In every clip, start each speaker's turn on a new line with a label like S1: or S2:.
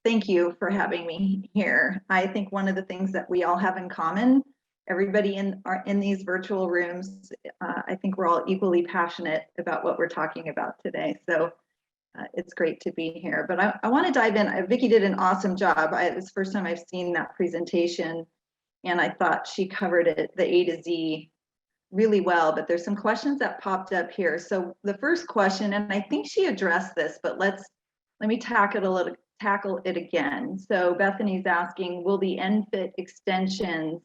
S1: thank you for having me here. I think one of the things that we all have in common, everybody in these virtual rooms, I think we're all equally passionate about what we're talking about today. So it's great to be here. But I want to dive in. Vicki did an awesome job. It was the first time I've seen that presentation, and I thought she covered it, the A to Z, really well. But there's some questions that popped up here. So the first question, and I think she addressed this, but let me tackle it again. So Bethany's asking, will the ENFit extensions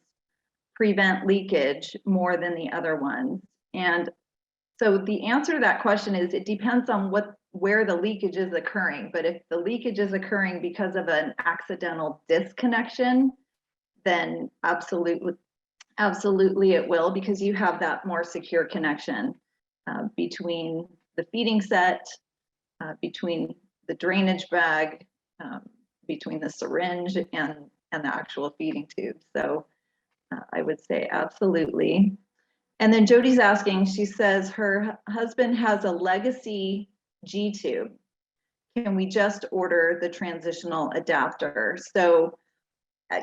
S1: prevent leakage more than the other ones? And so the answer to that question is it depends on where the leakage is occurring. But if the leakage is occurring because of an accidental disconnection, then absolutely it will, because you have that more secure connection between the feeding set, between the drainage bag, between the syringe and the actual feeding tube. So I would say absolutely. And then Jody's asking, she says her husband has a legacy G tube. Can we just order the transitional adapter? So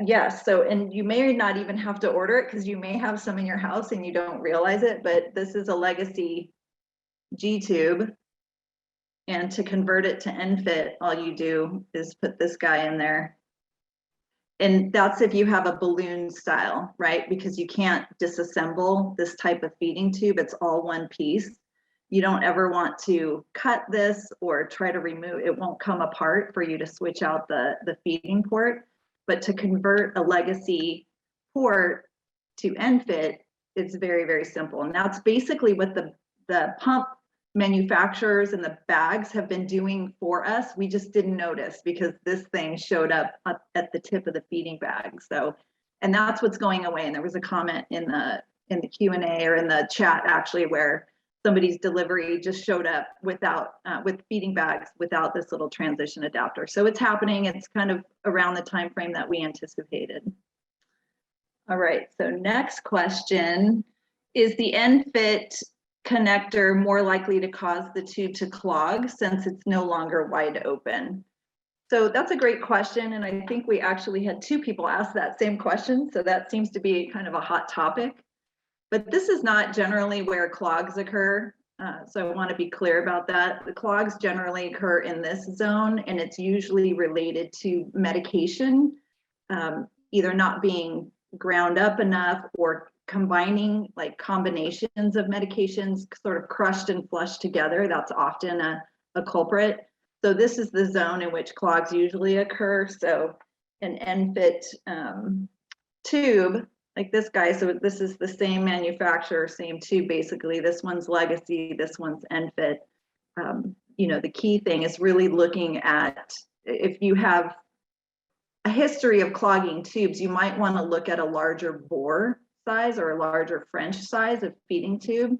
S1: yes, so, and you may not even have to order it because you may have some in your house and you don't realize it, but this is a legacy G tube. And to convert it to ENFit, all you do is put this guy in there. And that's if you have a balloon style, right? Because you can't disassemble this type of feeding tube, it's all one piece. You don't ever want to cut this or try to remove, it won't come apart for you to switch out the feeding port. But to convert a legacy port to ENFit, it's very, very simple. And that's basically what the pump manufacturers and the bags have been doing for us. We just didn't notice because this thing showed up at the tip of the feeding bag. So, and that's what's going away. And there was a comment in the Q&A or in the chat actually where somebody's delivery just showed up without with feeding bags without this little transition adapter. So it's happening. It's kind of around the time frame that we anticipated. All right. So next question: is the ENFit connector more likely to cause the tube to clog since it's no longer wide open? So that's a great question, and I think we actually had 2 people ask that same question. So that seems to be kind of a hot topic. But this is not generally where clogs occur. So I want to be clear about that. The clogs generally occur in this zone, and it's usually related to medication, either not being ground up enough or combining, like combinations of medications sort of crushed and flushed together. That's often a culprit. So this is the zone in which clogs usually occur. So an ENFit tube, like this guy, so this is the same manufacturer, same tube basically. This one's legacy, this one's ENFit. You know, the key thing is really looking at, if you have a history of clogging tubes, you might want to look at a larger bore size or a larger French size of feeding tube.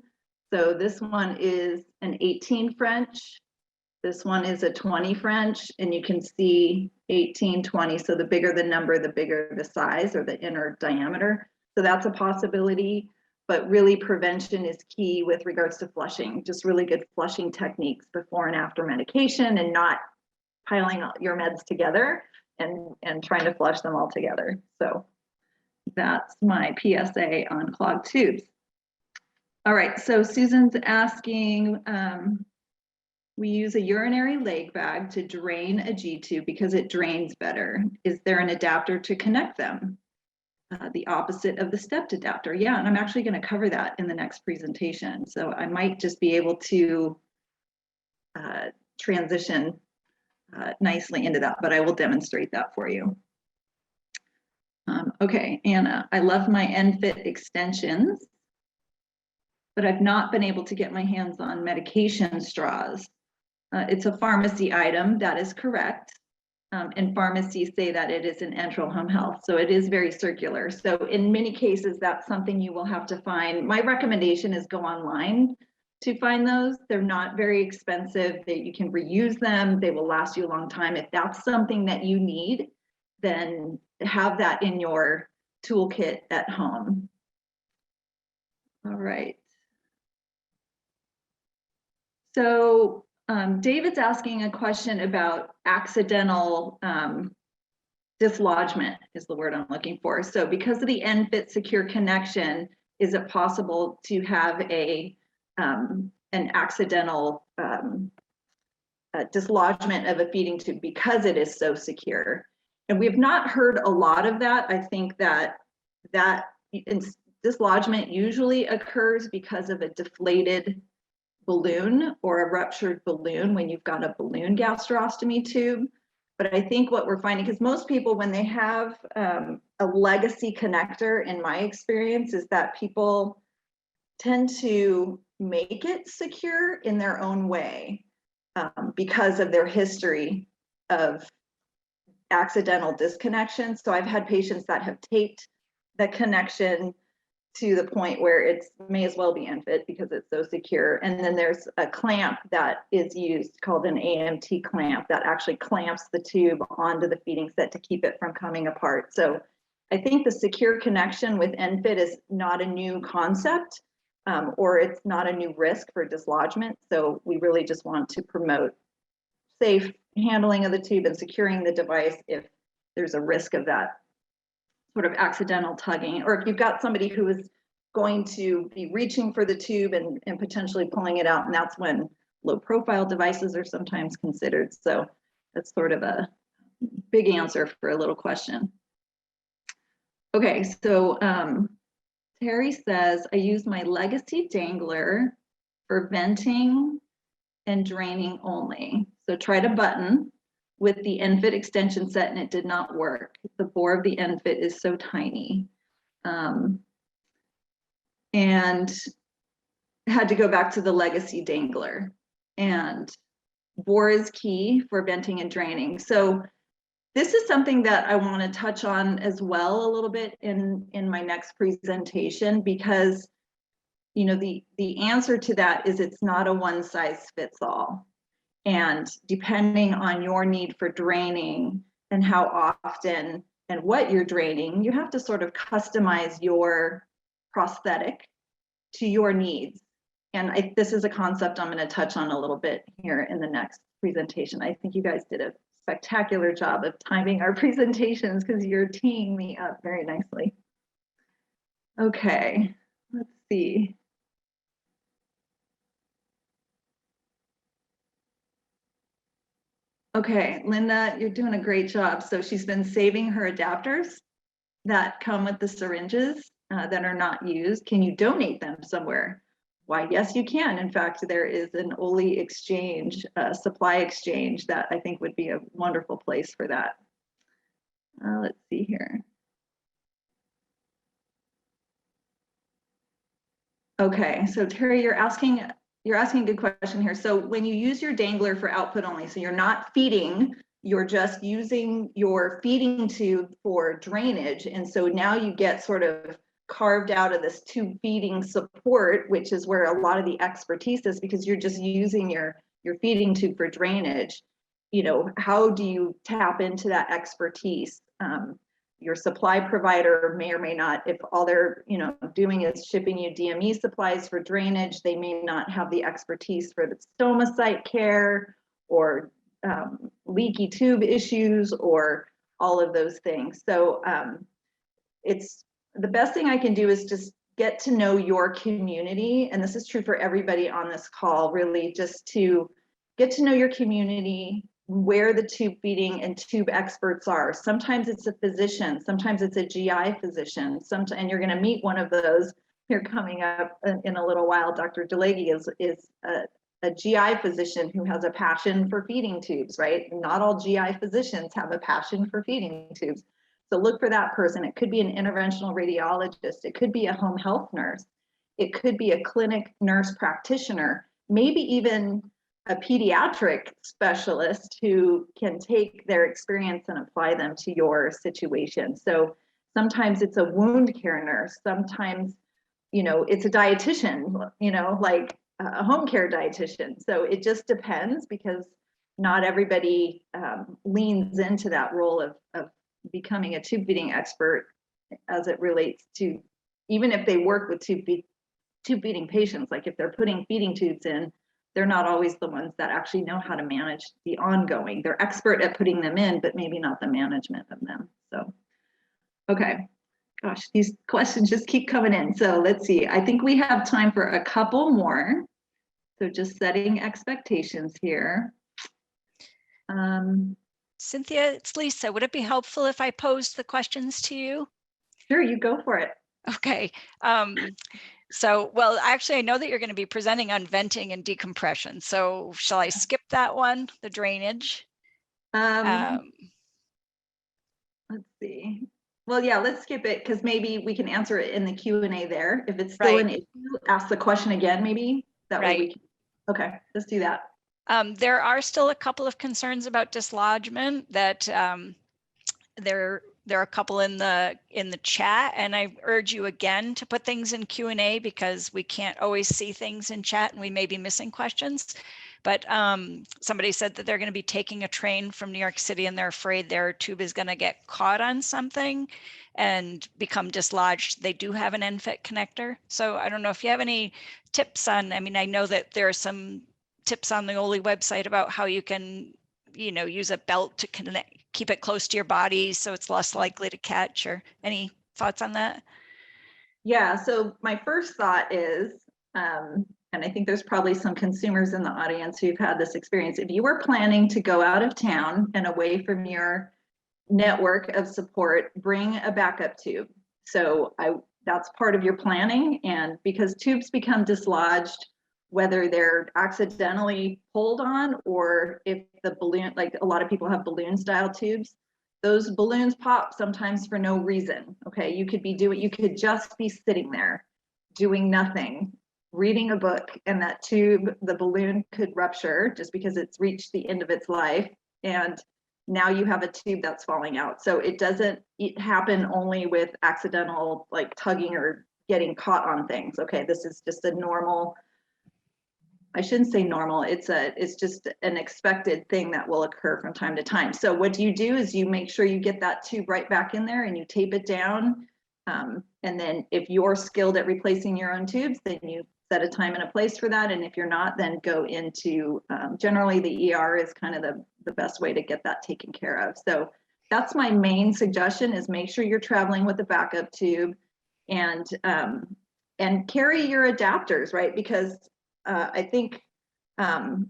S1: So this one is an 18 French. This one is a 20 French, and you can see 18, 20. So the bigger the number, the bigger the size or the inner diameter. So that's a possibility, but really prevention is key with regards to flushing. Just really good flushing techniques before and after medication, and not piling your meds together and trying to flush them all together. So that's my PSA on clogged tubes. All right, so Susan's asking, we use a urinary leg bag to drain a G tube because it drains better. Is there an adapter to connect them? The opposite of the stepped adapter. Yeah, and I'm actually going to cover that in the next presentation. So I might just be able to transition nicely into that, but I will demonstrate that for you. Okay, Anna, I love my ENFit extensions, but I've not been able to get my hands on medication straws. It's a pharmacy item, that is correct. And pharmacies say that it is an enteral home health, so it is very circular. So in many cases, that's something you will have to find. My recommendation is go online to find those. They're not very expensive, that you can reuse them, they will last you a long time. If that's something that you need, then have that in your toolkit at home. All right. So David's asking a question about accidental dislodgement is the word I'm looking for. So because of the ENFit secure connection, is it possible to have an accidental dislodgement of a feeding tube because it is so secure? And we've not heard a lot of that. I think that dislodgement usually occurs because of a deflated balloon or a ruptured balloon when you've got a balloon gastrostomy tube. But I think what we're finding, because most people, when they have a legacy connector, in my experience, is that people tend to make it secure in their own way because of their history of accidental disconnection. So I've had patients that have taped the connection to the point where it may as well be ENFit because it's so secure. And then there's a clamp that is used called an AMT clamp that actually clamps the tube onto the feeding set to keep it from coming apart. So I think the secure connection with ENFit is not a new concept or it's not a new risk for dislodgement. So we really just want to promote safe handling of the tube and securing the device if there's a risk of that sort of accidental tugging, or if you've got somebody who is going to be reaching for the tube and potentially pulling it out, and that's when low profile devices are sometimes considered. So that's sort of a big answer for a little question. Okay, so Terry says, I use my legacy dangler for venting and draining only. So tried a button with the ENFit extension set and it did not work. The bore of the ENFit is so tiny. And had to go back to the legacy dangler. And bore is key for venting and draining. So this is something that I want to touch on as well a little bit in my next presentation, because you know the answer to that is it's not a one size fits all. And depending on your need for draining and how often and what you're draining, you have to sort of customize your prosthetic to your needs. And this is a concept I'm going to touch on a little bit here in the next presentation. I think you guys did a spectacular job of timing our presentations because you're teeing me up very nicely. Okay, let's see. Okay, Linda, you're doing a great job. So she's been saving her adapters that come with the syringes that are not used. Can you donate them somewhere? Why, yes, you can. In fact, there is an Oley exchange, supply exchange that I think would be a wonderful place for that. Let's see here. Okay, so Terry, you're asking a good question here. So when you use your dangler for output only, so you're not feeding, you're just using your feeding tube for drainage. And so now you get sort of carved out of this tube feeding support, which is where a lot of the expertise is, because you're just using your feeding tube for drainage. You know, how do you tap into that expertise? Your supply provider may or may not, if all they're doing is shipping you DME supplies for drainage, they may not have the expertise for the stoma site care or leaky tube issues or all of those things. So it's the best thing I can do is just get to know your community, and this is true for everybody on this call, really just to get to know your community, where the tube feeding and tube experts are. Sometimes it's a physician, sometimes it's a GI physician, and you're going to meet one of those here coming up in a little while. Dr. DeLegge is a GI physician who has a passion for feeding tubes, right? Not all GI physicians have a passion for feeding tubes. So look for that person. It could be an interventional radiologist. It could be a home health nurse. It could be a clinic nurse practitioner, maybe even a pediatric specialist who can take their experience and apply them to your situation. So sometimes it's a wound care nurse. Sometimes, it's a dietitian, like a home care dietitian. So it just depends, because not everybody leans into that role of becoming a tube feeding expert as it relates to, even if they work with tube feeding patients, like if they're putting feeding tubes in, they're not always the ones that actually know how to manage the ongoing. They're expert at putting them in, but maybe not the management of them. So, okay. Gosh, these questions just keep coming in. So let's see. I think we have time for a couple more. So just setting expectations here.
S2: Cynthia, it's Lisa. Would it be helpful if I posed the questions to you?
S1: Sure, you go for it.
S2: Okay. So, well, actually, I know that you're going to be presenting on venting and decompression. So shall I skip that one, the drainage?
S1: Let's see. Well, yeah, let's skip it because maybe we can answer it in the Q&A there. If it's still an issue, ask the question again, maybe. That way we can. Okay, let's do that.
S2: There are still a couple of concerns about dislodgement that there are a couple in the chat, and I urge you again to put things in Q&A because we can't always see things in chat and we may be missing questions. But somebody said that they're going to be taking a train from New York City and they're afraid their tube is going to get caught on something and become dislodged. They do have an ENFit connector. So I don't know if you have any tips on, I mean, I know that there are some tips on the Oley website about how you can, you know, use a belt to connect, keep it close to your body so it's less likely to catch, or any thoughts on that?
S1: Yeah, so my first thought is, and I think there's probably some consumers in the audience who've had this experience. If you were planning to go out of town and away from your network of support, bring a backup tube. So that's part of your planning. And because tubes become dislodged, whether they're accidentally pulled on or if the balloon, like a lot of people have balloon style tubes, those balloons pop sometimes for no reason. Okay, you could just be sitting there doing nothing, reading a book, and that tube, the balloon could rupture just because it's reached the end of its life. And now you have a tube that's falling out. So it doesn't happen only with accidental like tugging or getting caught on things. Okay, this is just a normal, I shouldn't say normal, it's just an expected thing that will occur from time to time. So what do? Is you make sure you get that tube right back in there and you tape it down. And then if you're skilled at replacing your own tubes, then you set a time and a place for that. And if you're not, then go into, generally the ER is kind of the best way to get that taken care of. So that's my main suggestion, is make sure you're traveling with a backup tube, and carry your adapters, right? Because I think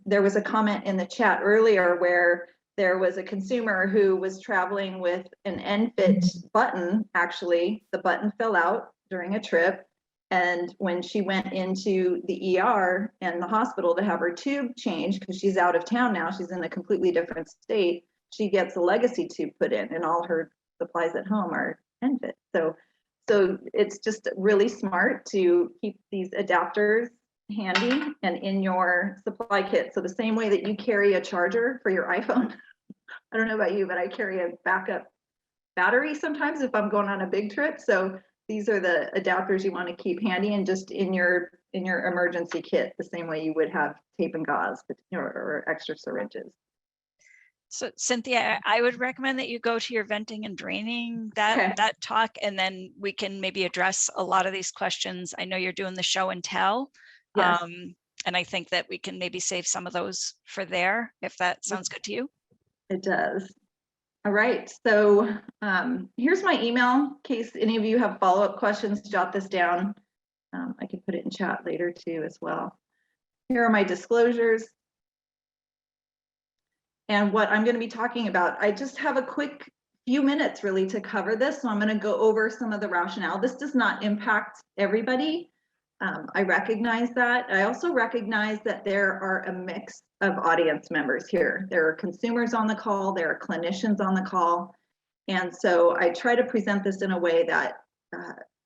S1: there was a comment in the chat earlier where there was a consumer who was traveling with an ENFit button. Actually, the button fell out during a trip. And when she went into the ER and the hospital to have her tube changed, because she's out of town now, she's in a completely different state, she gets a legacy tube put in, and all her supplies at home are ENFit. So it's just really smart to keep these adapters handy and in your supply kit. So the same way that you carry a charger for your iPhone, I don't know about you, but I carry a backup battery sometimes if I'm going on a big trip. So these are the adapters you want to keep handy and just in your emergency kit, the same way you would have tape and gauze or extra syringes.
S2: So Cynthia, I would recommend that you go to your venting and draining that talk, and then we can maybe address a lot of these questions. I know you're doing the show and tell. Yes. And I think that we can maybe save some of those for there, if that sounds good to you.
S1: It does. All right, so here's my email in case any of you have follow-up questions. Jot this down. I can put it in chat later too as well. Here are my disclosures and what I'm going to be talking about. I just have a quick few minutes really to cover this, so I'm going to go over some of the rationale. This does not impact everybody. I recognize that. I also recognize that there are a mix of audience members here. There are consumers on the call, there are clinicians on the call. And so I try to present this in a way that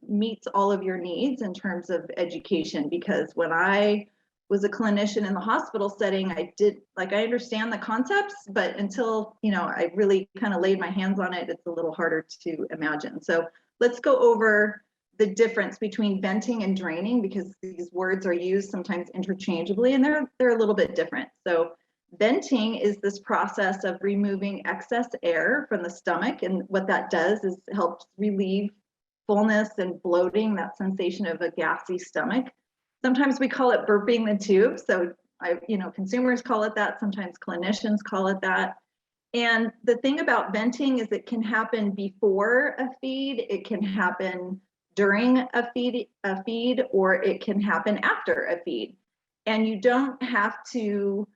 S1: meets all of your needs in terms of education, because when I was a clinician in the hospital setting, I understand the concepts, but until, I really kind of laid my hands on it, it's a little harder to imagine. So let's go over the difference between venting and draining, because these words are used sometimes interchangeably and they're a little bit different. So venting is this process of removing excess air from the stomach, and what that does is helps relieve fullness and bloating, that sensation of a gassy stomach. Sometimes we call it burping the tube. So consumers call it that, sometimes clinicians call it that. And the thing about venting is it can happen before a feed, it can happen during a feed, or it can happen after a feed. And you don't have to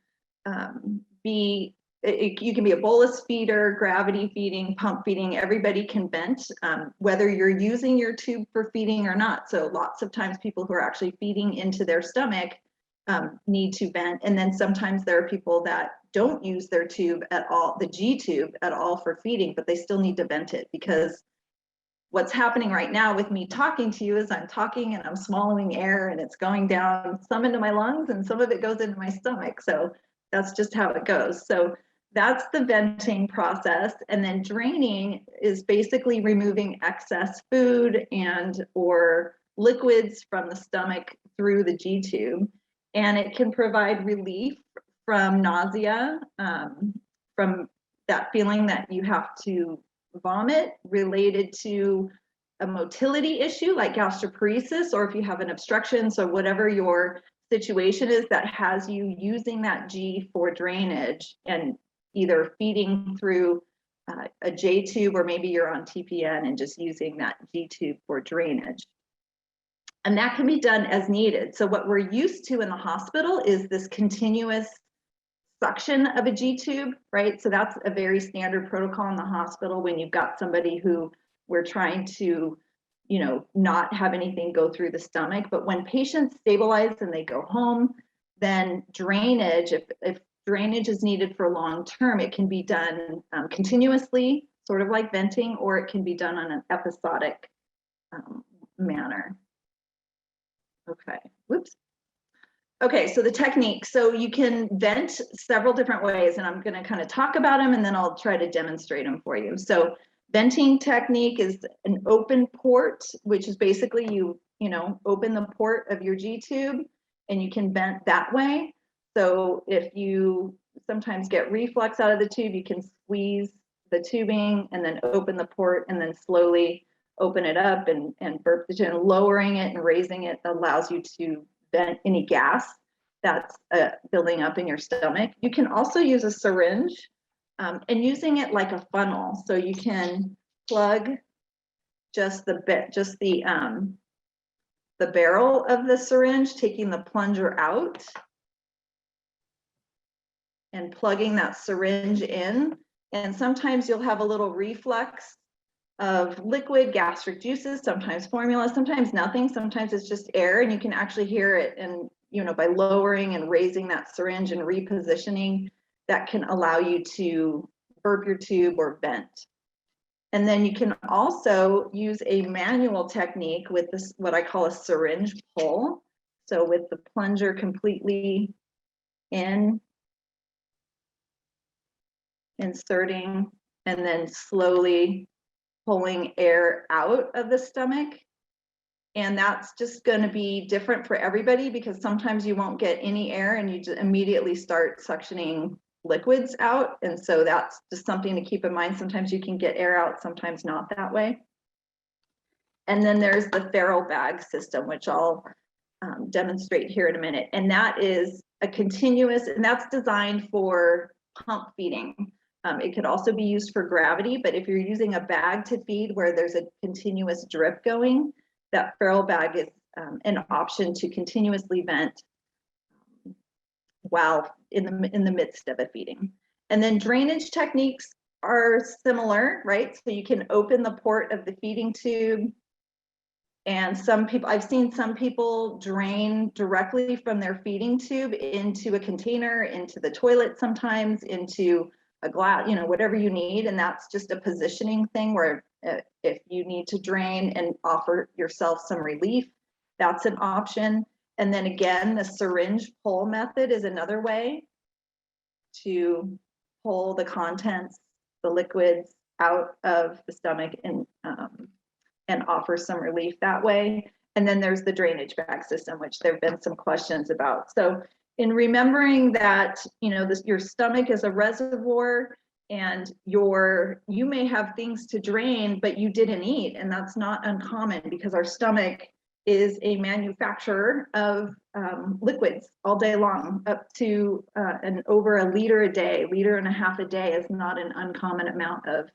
S1: you can be a bolus feeder, gravity feeding, pump feeding, everybody can vent, whether you're using your tube for feeding or not. So lots of times people who are actually feeding into their stomach need to vent. And then sometimes there are people that don't use their tube at all, the G tube at all for feeding, but they still need to vent it, because what's happening right now with me talking to you is I'm talking and I'm swallowing air and it's going down some into my lungs and some of it goes into my stomach. So that's just how it goes. So that's the venting process. And then draining is basically removing excess food and or liquids from the stomach through the G tube. And it can provide relief from nausea, from that feeling that you have to vomit related to a motility issue like gastroparesis, or if you have an obstruction, so whatever your situation is that has you using that G for drainage and either feeding through a J tube, or maybe you're on TPN and just using that G tube for drainage. And that can be done as needed. So what we're used to in the hospital is this continuous suction of a G tube, right? So that's a very standard protocol in the hospital when you've got somebody who we're trying to, not have anything go through the stomach. But when patients stabilize and they go home, then drainage, if drainage is needed for long term, it can be done continuously, sort of like venting, or it can be done on an episodic manner. Okay, whoops. Okay, so the technique. So you can vent several different ways, and I'm going to kind of talk about them and then I'll try to demonstrate them for you. So venting technique is an open port, which is basically you open the port of your G tube and you can vent that way. So if you sometimes get reflux out of the tube, you can squeeze the tubing and then open the port and then slowly open it up and burp the tube. Lowering it and raising it allows you to vent any gas that's building up in your stomach. You can also use a syringe and using it like a funnel. So you can plug just the barrel of the syringe, taking the plunger out and plugging that syringe in. And sometimes you'll have a little reflux of liquid gastric juices, sometimes formula, sometimes nothing, sometimes it's just air, and you can actually hear it. And by lowering and raising that syringe and repositioning, that can allow you to burp your tube or vent. And then you can also use a manual technique with this, what I call a syringe pull. So with the plunger completely in, inserting, and then slowly pulling air out of the stomach. And that's just going to be different for everybody, because sometimes you won't get any air and you just immediately start suctioning liquids out. And so that's just something to keep in mind. Sometimes you can get air out, sometimes not that way. And then there's the Ferrell bag system, which I'll demonstrate here in a minute. And that is a continuous, and that's designed for pump feeding. It could also be used for gravity, but if you're using a bag to feed where there's a continuous drip going, that Ferrell bag is an option to continuously vent while in the midst of a feeding. And then drainage techniques are similar, right? So you can open the port of the feeding tube, and I've seen some people drain directly from their feeding tube into a container, into the toilet, sometimes into a glass, whatever you need. And that's just a positioning thing where if you need to drain and offer yourself some relief, that's an option. And then again, the syringe pull method is another way to pull the contents, the liquids out of the stomach and offer some relief that way. And then there's the drainage bag system, which there have been some questions about. So in remembering that, your stomach is a reservoir, and you may have things to drain, but you didn't eat, and that's not uncommon, because our stomach is a manufacturer of liquids all day long, up to and over a liter a day. Liter and a half a day is not an uncommon amount of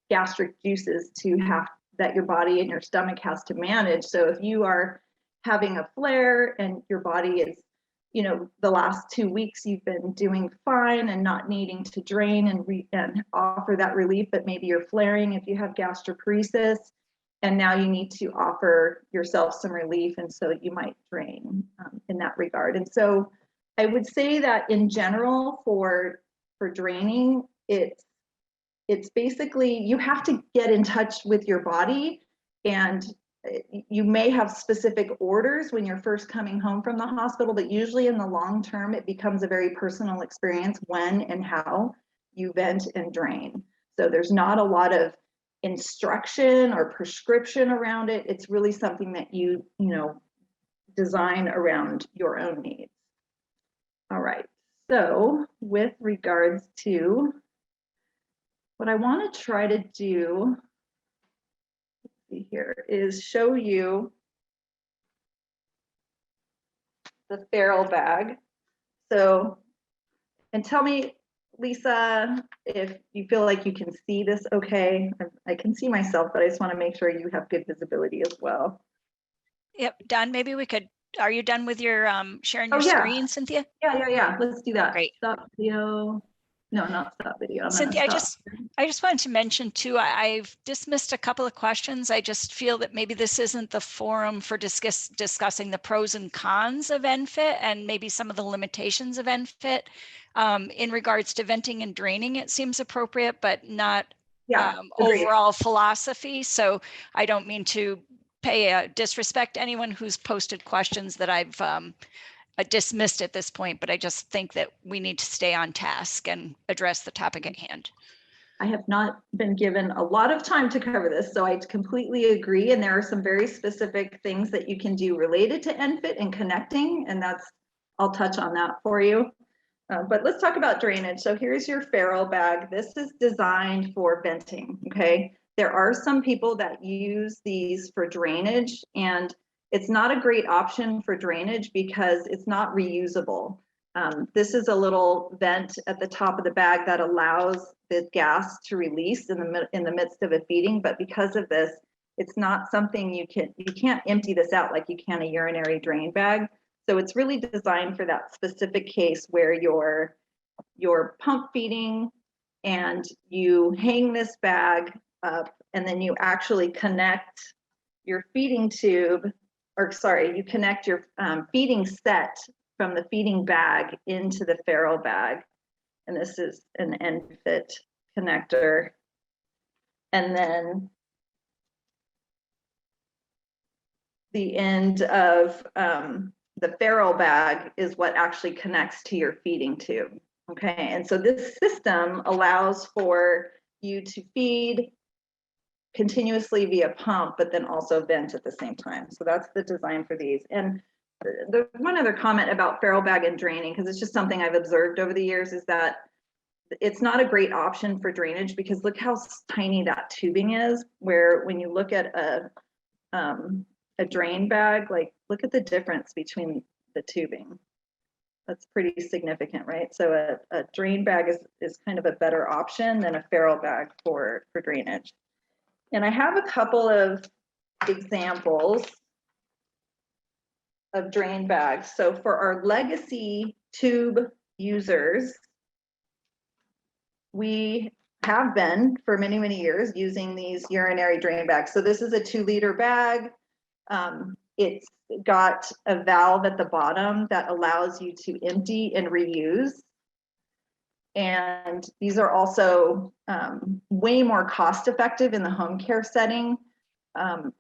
S1: gastric juices to have that your body and your stomach has to manage. So if you are having a flare and your body is, you know, the last 2 weeks you've been doing fine and not needing to drain and offer that relief, but maybe you're flaring if you have gastroparesis, and now you need to offer yourself some relief, and so you might drain in that regard. And so I would say that in general for draining, it's basically you have to get in touch with your body, and you may have specific orders when you're first coming home from the hospital, but usually in the long term, it becomes a very personal experience when and how you vent and drain. So there's not a lot of instruction or prescription around it. It's really something that you design around your own needs. All right, so with regards to what I want to try to do here is show you the Feral bag. So, and tell me, Lisa, if you feel like you can see this okay. I can see myself, but I just want to make sure you have good visibility as well.
S2: Yep, done. Maybe we could, are you done with your sharing your
S1: yeah.
S2: screen, Cynthia?
S1: Yeah. Let's do that.
S2: Great.
S1: Stop video. No, not stop video.
S2: Cynthia, I just wanted to mention too, I've dismissed a couple of questions. I just feel that maybe this isn't the forum for discussing the pros and cons of ENFit and maybe some of the limitations of ENFit. In regards to venting and draining, it seems appropriate, but not overall philosophy. So I don't mean to disrespect anyone who's posted questions that I've dismissed at this point, but I just think that we need to stay on task and address the topic at hand.
S1: I have not been given a lot of time to cover this, so I completely agree. And there are some very specific things that you can do related to ENFit and connecting, and I'll touch on that for you. But let's talk about drainage. So here's your Feral bag. This is designed for venting, okay? There are some people that use these for drainage, and it's not a great option for drainage because it's not reusable. This is a little vent at the top of the bag that allows the gas to release in the midst of a feeding, but because of this, it's not something you can't empty this out like you can a urinary drain bag. So it's really designed for that specific case where you're pump feeding and you hang this bag up, and then you actually connect your feeding tube, or sorry, you connect your feeding set from the feeding bag into the Feral bag. And this is an ENFit connector. And then the end of the Feral bag is what actually connects to your feeding tube. Okay, and so this system allows for you to feed continuously via pump, but then also vent at the same time. So that's the design for these. And the one other comment about Feral bag and draining, because it's just something I've observed over the years, is that it's not a great option for drainage because look how tiny that tubing is, where when you look at a drain bag, like look at the difference between the tubing. That's pretty significant, right? So a drain bag is kind of a better option than a Feral bag for drainage. And I have a couple of examples of drain bags. So for our legacy tube users, we have been for many, many years using these urinary drain bags. So this is a 2-liter bag. It's got a valve at the bottom that allows you to empty and reuse. And these are also way more cost effective in the home care setting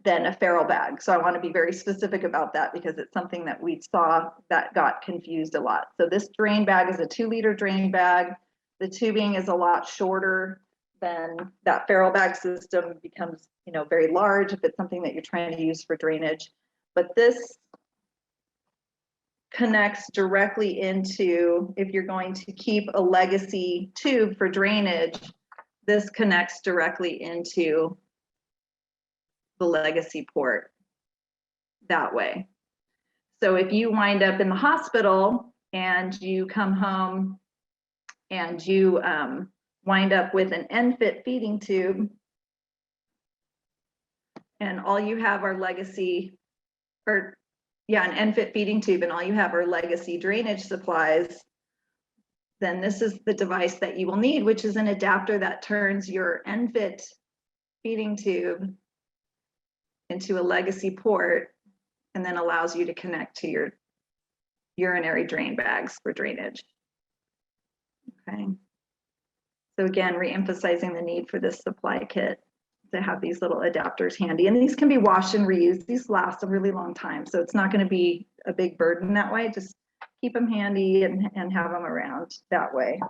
S1: than a Feral bag. So I want to be very specific about that because it's something that we saw that got confused a lot. So this drain bag is a 2-liter drain bag. The tubing is a lot shorter than that Feral bag system, becomes, very large if it's something that you're trying to use for drainage. But this connects directly into, if you're going to keep a legacy tube for drainage, this connects directly into the legacy port that way. So if you wind up in the hospital and you come home and you wind up with an ENFit feeding tube, and all you have are legacy, or yeah, an ENFit feeding tube, and all you have are legacy drainage supplies, then this is the device that you will need, which is an adapter that turns your ENFit feeding tube into a legacy port and then allows you to connect to your urinary drain bags for drainage. Okay. So again, re-emphasizing the need for this supply kit to have these little adapters handy. And these can be washed and reused. These last a really long time. So it's not going to be a big burden that way. Just keep them handy and have them around that way.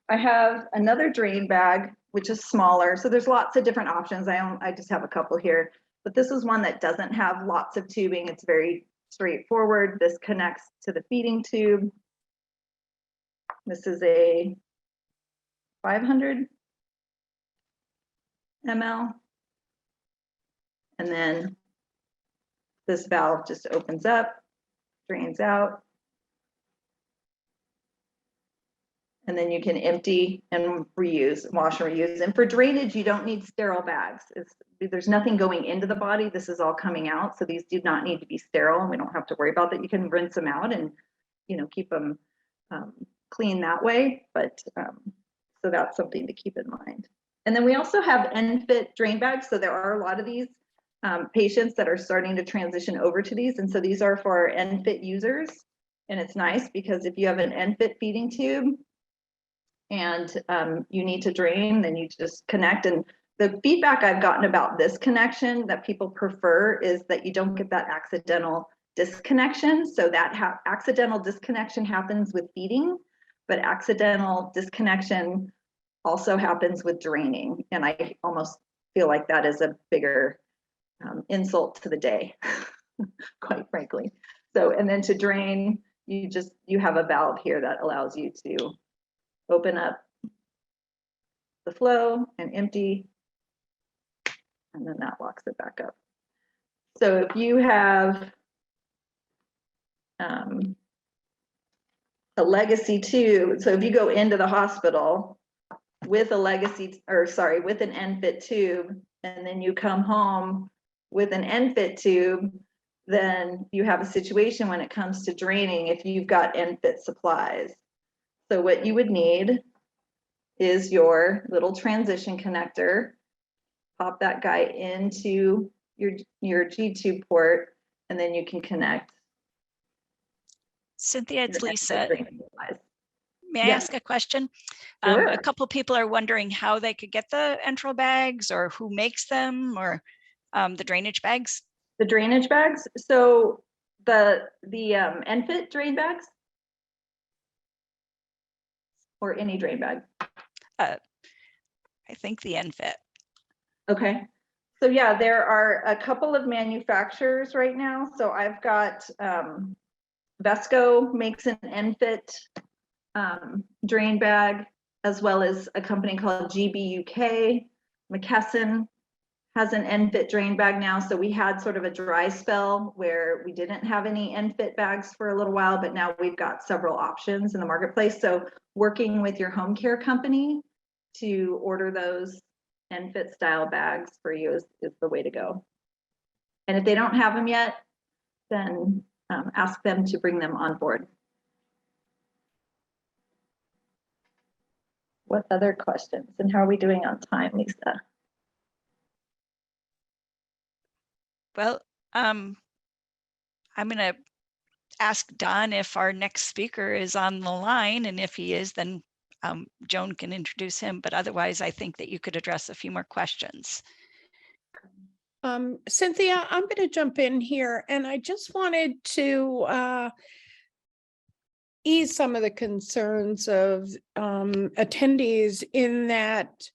S1: I have another drain bag, which is smaller. So there's lots of different options. I just have a couple here, but this is one that doesn't have lots of tubing. It's very straightforward. This connects to the feeding tube. This is a 500 ml. And then this valve just opens up, drains out. And then you can empty and reuse, wash and reuse. And for drainage, you don't need sterile bags. There's nothing going into the body. This is all coming out. So these do not need to be sterile, and we don't have to worry about that. You can rinse them out and, you know, keep them clean that way. But so that's something to keep in mind. And then we also have ENFit drain bags. So there are a lot of these patients that are starting to transition over to these. And so these are for our ENFit users. And it's nice because if you have an ENFit feeding tube and you need to drain, then you just connect. And the feedback I've gotten about this connection that people prefer is that you don't get that accidental disconnection. So that accidental disconnection happens with feeding, but accidental disconnection also happens with draining. And I almost feel like that is a bigger insult to the day, quite frankly. So, and then to drain, you have a valve here that allows you to open up the flow and empty, and then that locks it back up. So if you have a legacy tube, so if you go into the hospital with a legacy, or sorry, with an ENFit tube, and then you come home with an ENFit tube, then you have a situation when it comes to draining if you've got ENFit supplies. So what you would need is your little transition connector. Pop that guy into your G-tube port, and then you can connect.
S2: Cynthia, it's Lisa. May I
S1: Yes.
S2: ask a question?
S1: Sure.
S2: A couple people are wondering how they could get the enteral bags, or who makes them, or the drainage bags.
S1: The drainage bags. So the ENFit drain bags, or any drain bag.
S2: I think the ENFit.
S1: Okay. So yeah, there are a couple of manufacturers right now. So I've got Vesco makes an ENFit drain bag, as well as a company called GBUK. McKesson has an ENFit drain bag now. So we had sort of a dry spell where we didn't have any ENFit bags for a little while, but now we've got several options in the marketplace. So working with your home care company to order those ENFit style bags for you is the way to go. And if they don't have them yet, then ask them to bring them on board. What other questions? And how are we doing on time, Lisa?
S2: Well, I'm going to ask Don if our next speaker is on the line, and if he is, then Joan can introduce him, but otherwise I think that you could address a few more questions.
S3: Cynthia, I'm going to jump in here, and I just wanted to ease some of the concerns of attendees in that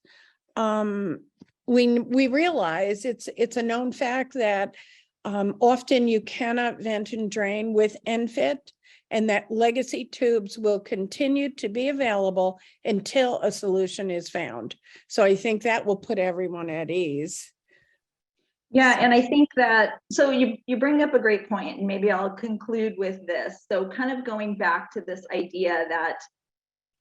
S3: we realize it's a known fact that often you cannot vent and drain with ENFit, and that legacy tubes will continue to be available until a solution is found. So I think that will put everyone at ease.
S1: Yeah, and I think that, so you bring up a great point, and maybe I'll conclude with this. So kind of going back to this idea that,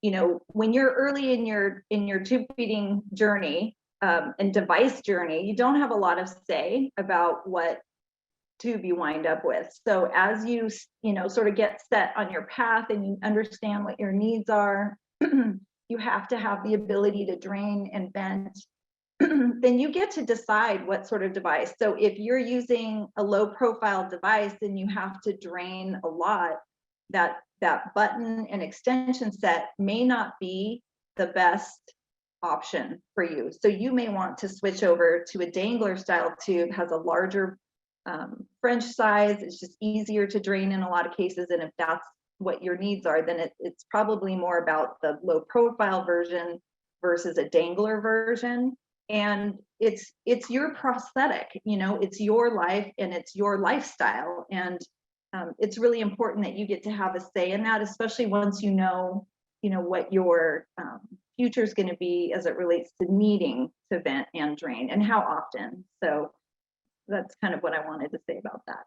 S1: you know, when you're early in your tube feeding journey and device journey, you don't have a lot of say about what tube you wind up with. So as you know, sort of get set on your path and you understand what your needs are, you have to have the ability to drain and vent. Then you get to decide what sort of device. So if you're using a low profile device and you have to drain a lot, that button and extension set may not be the best option for you. So you may want to switch over to a dangler style tube, has a larger French size. It's just easier to drain in a lot of cases. And if that's what your needs are, then it's probably more about the low profile version versus a dangler version. And it's your prosthetic, you know, it's your life and it's your lifestyle. And it's really important that you get to have a say in that, especially once you know what your future is going to be as it relates to needing to vent and drain and how often. So that's kind of what I wanted to say about that.